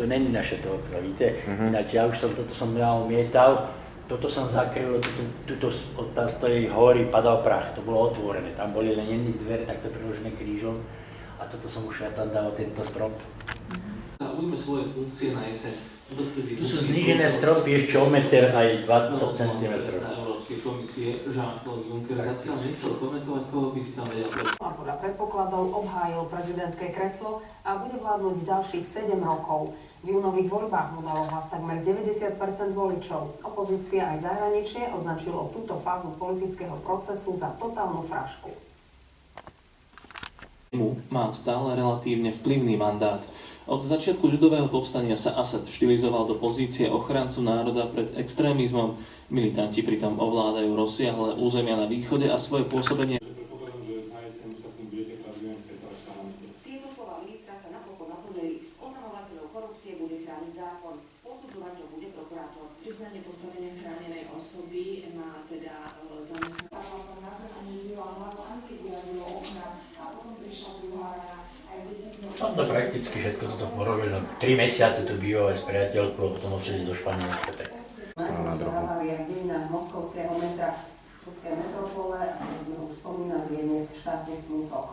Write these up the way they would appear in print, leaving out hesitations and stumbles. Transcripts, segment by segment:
to není naše to okno, víte? Ináč ja už som, toto som mietal, toto som zakryl, tuto od tej hory padal prach, to bolo otvorené, tam boli len jedné dvere takto priložené krížom a toto som už ja tam dal tento strop. Ujme svoje funkcie na jeseň. Tu sú znížené stropy ešte o meter aj 20 cm. Európskej komisie Jean-Claude Juncker zatiaľ nechcel komentovať, koho by si tam vedel predstaviť. A podľa predpokladov obhájil prezidentské kreslo a bude vládnuť ďalších 7 rokov. V júnových voľbách mu dalo hlas takmer 90% voličov. Opozícia aj zahraničie označilo túto fázu politického procesu za totálnu frašku. Má stále relatívne vplyvný mandát. Od začiatku ľudového povstania sa Asad štilizoval do pozície ochrancu národa pred extrémizmom. Militanti pritom ovládajú rozsiahle územia na východe a svoje pôsobenie. Tieto slová ministra sa napokon naplnili. Oznamovateľov korupcie bude chrániť zákon. Posudzovať to bude prokurátor. Priznanie postavenia chránenej osoby má teda zamestnanie. Padla som na zem a nezdvívala hlavu, ani keď vyrazilo okna. A potom prišla druhá rana. Som to prakticky všetko toto porobil, 3 mesiace tu býval aj s priateľkou a potom museli ísť do Španielska. Najhoršia havária v dejinách moskovského metra, ruskej metropole, ako sme už spomínali, je dnes štátny smutok.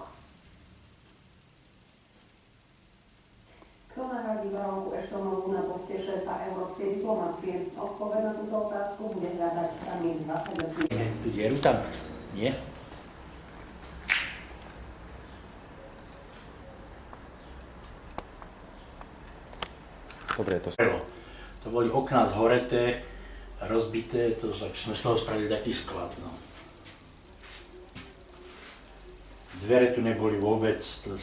Kto nahradí barónku Ashtonovú na poste šéfa európskej diplomácie? Odpoveď na túto otázku bude hľadať samých 28. Je tu dieru tam? Nie? Dobre, to boli okná zhoreté, rozbité, to sme z toho spravili taký sklad. No. Dvere tu neboli vôbec, to